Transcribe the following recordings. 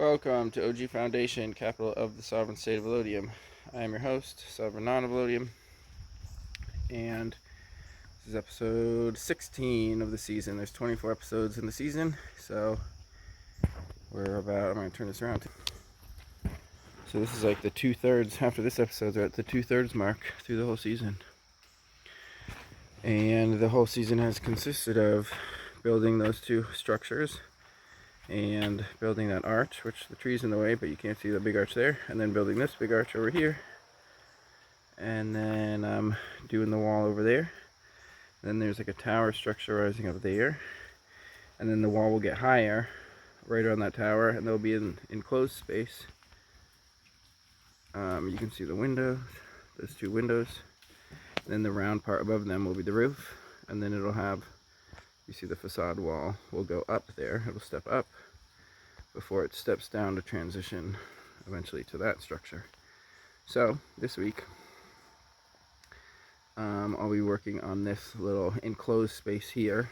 Welcome to OG Foundation, capital of the sovereign state of Elodium. I am your host, Sovereign Non of Elodium, and this is episode 16 of the season. There's 24 episodes in the season, so I'm going to turn this around. So this is like the 2/3, after this episode, we're at the 2/3 mark through the whole season. And the whole season has consisted of building those two structures and building that arch, which the tree's in the way, but you can't see the big arch there, and then building this big arch over here, and then doing the wall over there. Then there's like a tower structure rising up there, and then the wall will get higher right around that tower, and there'll be an enclosed space. You can see the windows, those two windows, and then the round part above them will be the roof, and then it'll have, you see the facade wall will go up there. It'll step up before it steps down to transition eventually to that structure. So this week I'll be working on this little enclosed space here.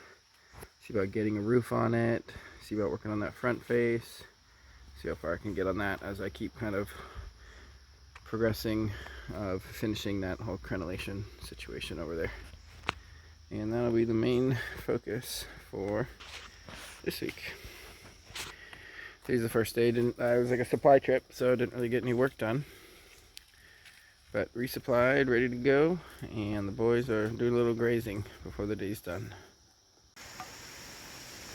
See about getting a roof on it, see about working on that front face, see how far I can get on that as I keep kind of progressing of finishing that whole crenellation situation over there. And that'll be the main focus for this week. Today's the first day. It was like a supply trip, so I didn't really get any work done. But resupplied, ready to go, and the boys are doing a little grazing before the day's done.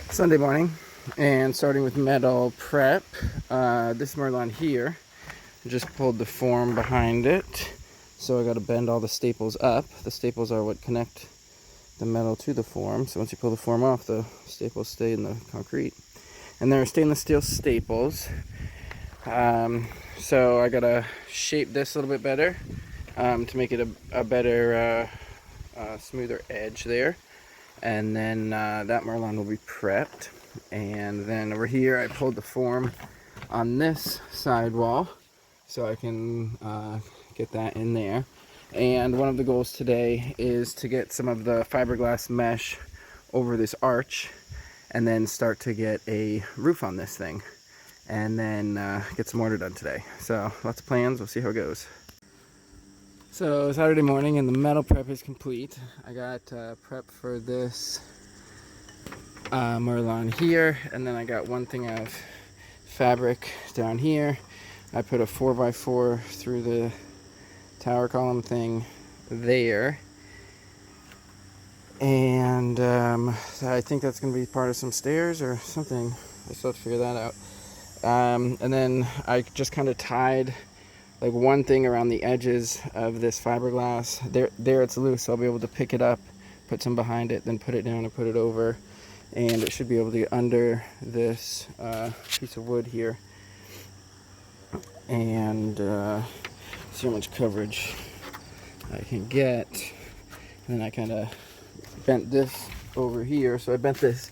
Sunday morning, and starting with metal prep. This Merlon here, I just pulled the form behind it, so I got to bend all the staples up. The staples are what connect the metal to the form, so once you pull the form off, the staples stay in the concrete. And they're stainless steel staples. So I gotta shape this a little bit better to make it a better, smoother edge there. And then that Merlon will be prepped. And then over here, I pulled the form on this sidewall, so I can get that in there. And one of the goals today is to get some of the fiberglass mesh over this arch and then start to get a roof on this thing, and then get some mortar done today. So lots of plans, we'll see how it goes. So Saturday morning and the metal prep is complete. I got prep for this Merlon here, and then I got one thing of fabric down here. I put a 4x4 through the tower column thing there, and I think that's going to be part of some stairs or something. I still have to figure that out. And then I just kind of tied like one thing around the edges of this fiberglass. There it's loose, so I'll be able to pick it up, put some behind it, then put it down and put it over, and it should be able to get under this piece of wood here, and see how much coverage I can get. And then I kind of bent this over here, so I bent this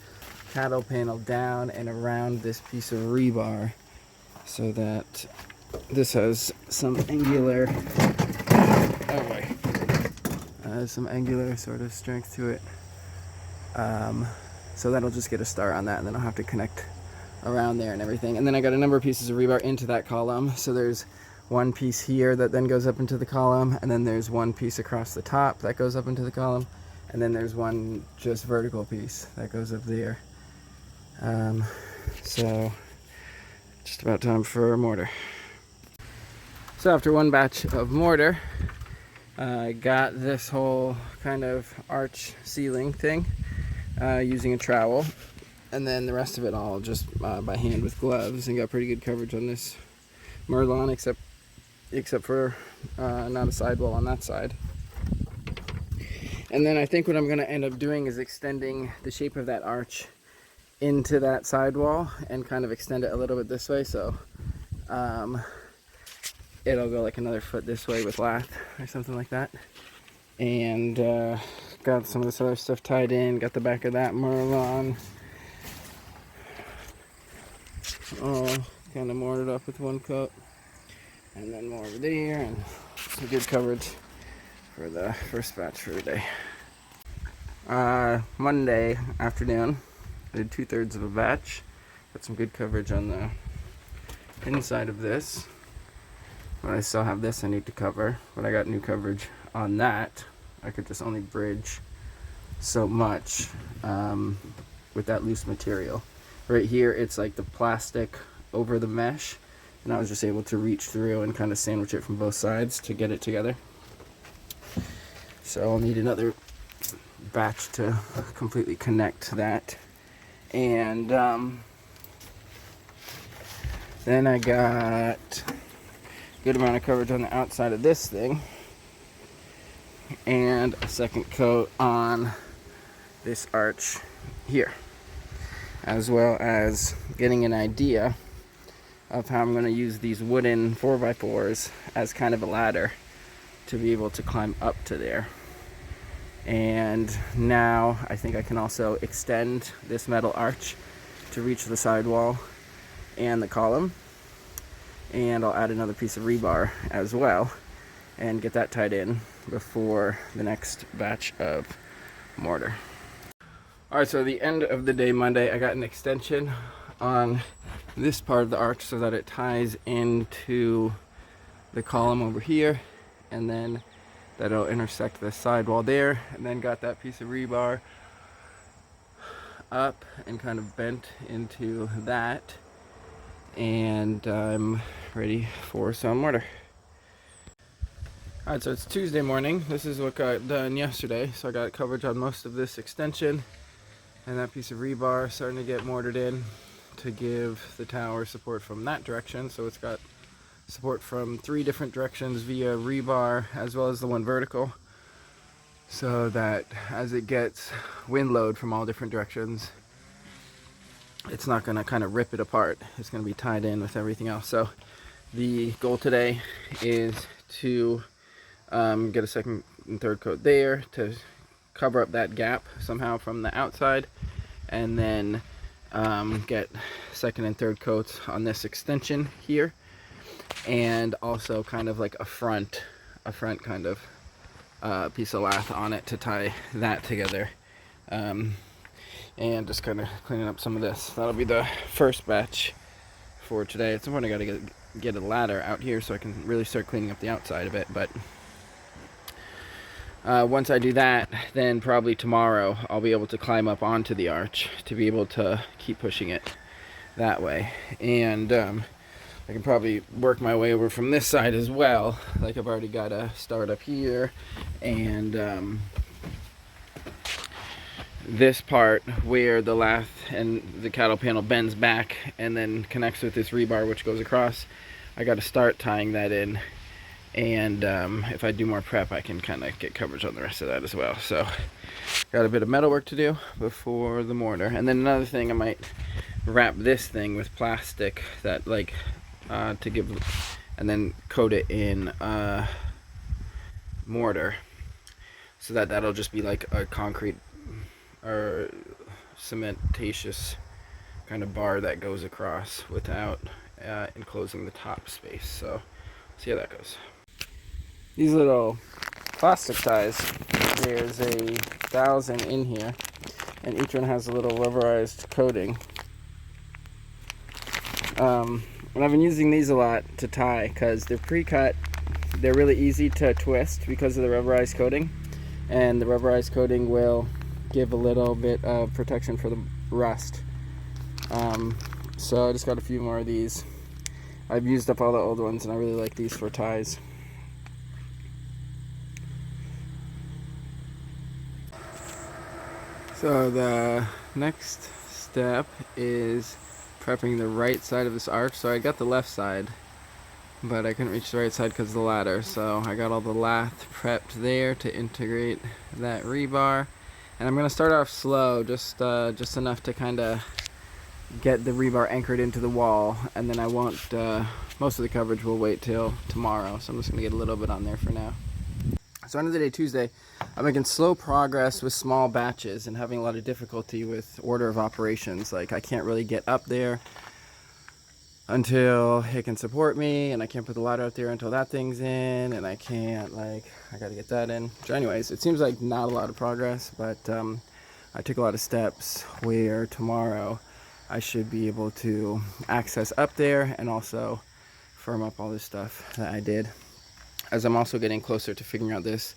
cattle panel down and around this piece of rebar so that this has some angular, some angular sort of strength to it. So that'll just get a start on that, and then I'll have to connect around there and everything. And then I got a number of pieces of rebar into that column. So there's one piece here that then goes up into the column, and then there's one piece across the top that goes up into the column, and then there's one just vertical piece that goes up there. So just about time for mortar. So after one batch of mortar, I got this whole kind of arch ceiling thing using a trowel, and then the rest of it all just by hand with gloves, and got pretty good coverage on this Merlon, except for not a sidewall on that side. And then I think what I'm going to end up doing is extending the shape of that arch into that sidewall and kind of extend it a little bit this way, so it'll go like another foot this way with lath or something like that. And got some of this other stuff tied in, got the back of that Merlon all kind of mortared up with one coat, and then more over there, and some good coverage for the first batch for today. Monday afternoon, I did 2/3 of a batch. Got some good coverage on the inside of this. But I still have this I need to cover, but I got new coverage on that. I could just only bridge so much with that loose material. Right here, it's like the plastic over the mesh, and I was just able to reach through and kind of sandwich it from both sides to get it together. So I'll need another batch to completely connect that. And then I got a good amount of coverage on the outside of this thing, and a second coat on this arch here, as well as getting an idea of how I'm going to use these wooden 4x4s as kind of a ladder to be able to climb up to there. And now I think I can also extend this metal arch to reach the sidewall and the column, and I'll add another piece of rebar as well and get that tied in before the next batch of mortar. Alright, so the end of the day Monday, I got an extension on this part of the arch so that it ties into the column over here, and then that'll intersect the sidewall there, and then got that piece of rebar up and kind of bent into that, and I'm ready for some mortar. Alright, so it's Tuesday morning. This is what got done yesterday. So I got coverage on most of this extension, and that piece of rebar starting to get mortared in to give the tower support from that direction. So it's got support from 3 different directions via rebar, as well as the one vertical, so that as it gets wind load from all different directions, it's not going to kind of rip it apart. It's going to be tied in with everything else. So the goal today is to get a second and third coat there to cover up that gap somehow from the outside, and then get second and third coats on this extension here, and also kind of like a front kind of piece of lath on it to tie that together, and just kind of cleaning up some of this. That'll be the first batch for today. At some point I gotta get a ladder out here so I can really start cleaning up the outside of it, but once I do that, then probably tomorrow I'll be able to climb up onto the arch to be able to keep pushing it that way. And I can probably work my way over from this side as well. Like, I've already got a start up here, and this part where the lath and the cattle panel bends back and then connects with this rebar which goes across, I got to start tying that in. And if I do more prep, I can kind of get coverage on the rest of that as well. So got a bit of metal work to do before the mortar. And then another thing, I might wrap this thing with plastic that to give, and then coat it in mortar, so that that'll just be like a concrete or cementatious kind of bar that goes across without enclosing the top space. So see how that goes. These little plastic ties, there's 1,000 in here, and each one has a little rubberized coating. And I've been using these a lot to tie because they're pre-cut. They're really easy to twist because of the rubberized coating, and the rubberized coating will give a little bit of protection for the rust. So I just got a few more of these. I've used up all the old ones, and I really like these for ties. So the next step is prepping the right side of this arch. So I got the left side, but I couldn't reach the right side because of the ladder. So I got all the lath prepped there to integrate that rebar. And I'm going to start off slow, just enough to kind of get the rebar anchored into the wall, and then I won't, most of the coverage will wait till tomorrow. So I'm just going to get a little bit on there for now. So end of the day Tuesday, I'm making slow progress with small batches and having a lot of difficulty with order of operations. Like, I can't really get up there until it can support me, and I can't put the ladder out there until that thing's in, and I can't, I gotta get that in. So anyways, it seems like not a lot of progress, but I took a lot of steps where tomorrow I should be able to access up there and also firm up all this stuff that I did, as I'm also getting closer to figuring out this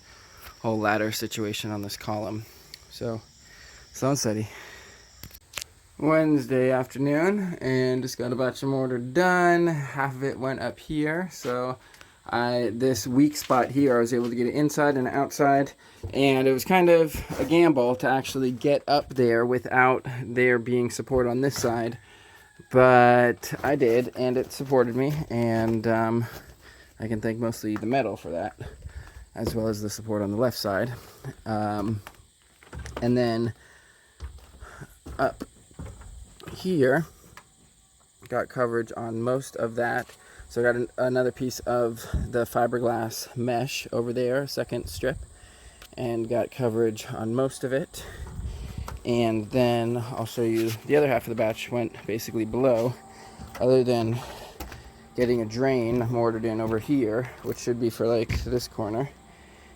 whole ladder situation on this column. So slow and steady. Wednesday afternoon, and just got a batch of mortar done. Half of it went up here, so this weak spot here, I was able to get it inside and outside, and it was kind of a gamble to actually get up there without there being support on this side, but I did, and it supported me, and I can thank mostly the metal for that, as well as the support on the left side. And then up here, got coverage on most of that. So I got another piece of the fiberglass mesh over there, second strip, and got coverage on most of it. And then I'll show you the other half of the batch went basically below, other than getting a drain mortared in over here, which should be for like this corner.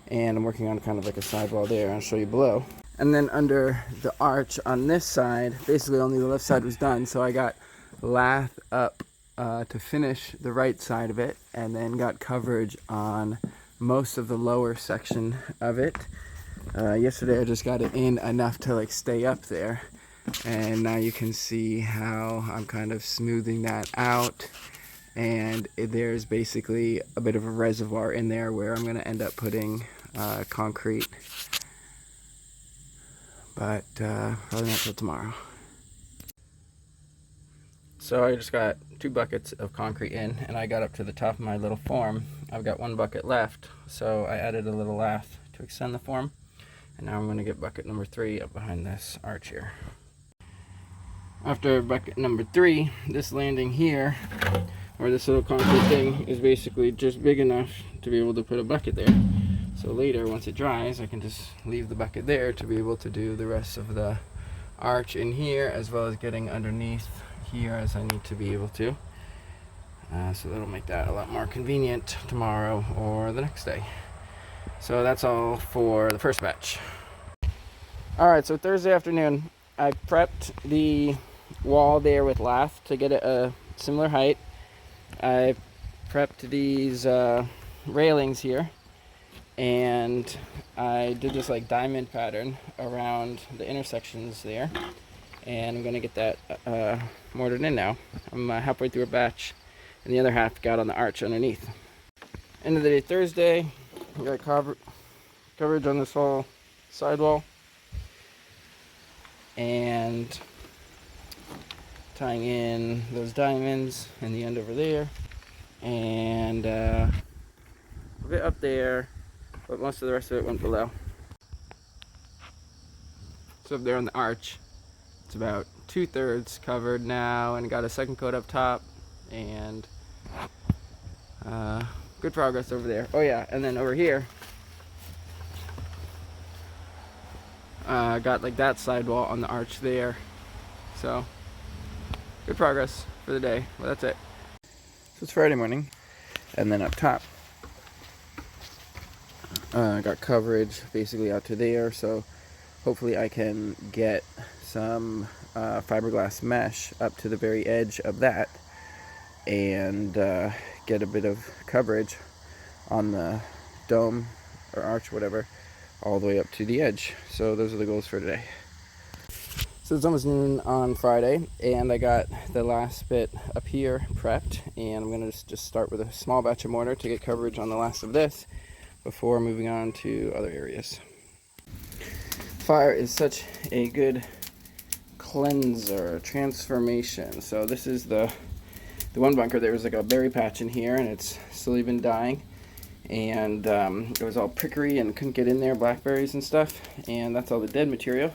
And I'm working on kind of like a sidewall there. I'll show you below. And then under the arch on this side, basically only the left side was done, so I got lath up to finish the right side of it, and then got coverage on most of the lower section of it. Yesterday I just got it in enough to like stay up there, and now you can see how I'm kind of smoothing that out, and there's basically a bit of a reservoir in there where I'm going to end up putting concrete, but probably not till tomorrow. So I just got 2 buckets of concrete in, and I got up to the top of my little form. I've got 1 bucket left, so I added a little lath to extend the form, and now I'm going to get bucket number 3 up behind this arch here. After bucket number 3, this landing here, or this little concrete thing, is basically just big enough to be able to put a bucket there. So later, once it dries, I can just leave the bucket there to be able to do the rest of the arch in here, as well as getting underneath here as I need to be able to. So that'll make that a lot more convenient tomorrow or the next day. So that's all for the first batch. Alright, so Thursday afternoon, I prepped the wall there with lath to get it a similar height. I prepped these railings here, and I did this like diamond pattern around the intersections there, and I'm going to get that mortared in now. I'm halfway through a batch, and the other half got on the arch underneath. End of the day Thursday, I got coverage on this whole sidewall, and tying in those diamonds in the end over there, and a bit up there, but most of the rest of it went below. So up there on the arch, it's about 2/3 covered now, and got a second coat up top, and good progress over there. Oh yeah, and then over here, got like that sidewall on the arch there. So good progress for the day. Well, that's it. So it's Friday morning, and then up top, got coverage basically out to there. So hopefully I can get some fiberglass mesh up to the very edge of that, and get a bit of coverage on the dome or arch, whatever, all the way up to the edge. So those are the goals for today. So it's almost noon on Friday, and I got the last bit up here prepped, and I'm going to just start with a small batch of mortar to get coverage on the last of this before moving on to other areas. Fire is such a good cleanser, transformation. So this is the one bunker. There was like a berry patch in here, and it's slowly been dying, and it was all prickly and couldn't get in there, blackberries and stuff, and that's all the dead material.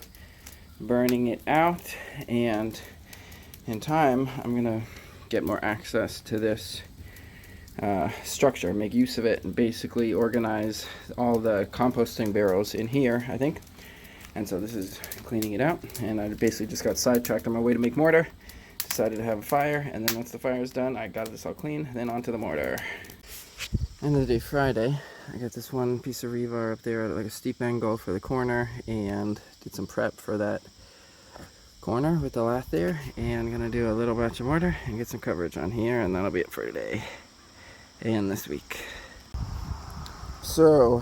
Burning it out, and in time I'm gonna get more access to this structure, make use of it, and basically organize all the composting barrels in here, I think. And so this is cleaning it out, and I basically just got sidetracked on my way to make mortar, decided to have a fire, and then once the fire is done, I got this all clean, then onto the mortar. End of the day Friday, I got this one piece of rebar up there at like a steep angle for the corner, and did some prep for that corner with the lath there, and I'm gonna do a little batch of mortar and get some coverage on here, and that'll be it for today and this week. So,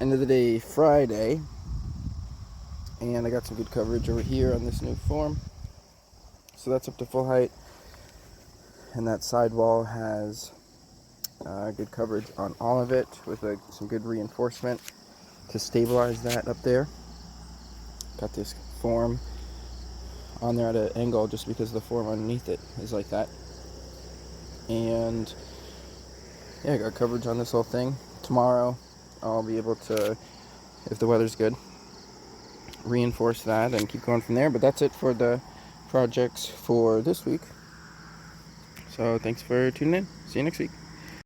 end of the day, Friday, and I got some good coverage over here on this new form. So that's up to full height, and that sidewall has good coverage on all of it with some good reinforcement to stabilize that up there. Got this form on there at an angle just because the form underneath it is like that. And yeah, I got coverage on this whole thing. Tomorrow I'll be able to, if the weather's good, reinforce that and keep going from there. But that's it for the projects for this week. So thanks for tuning in. See you next week.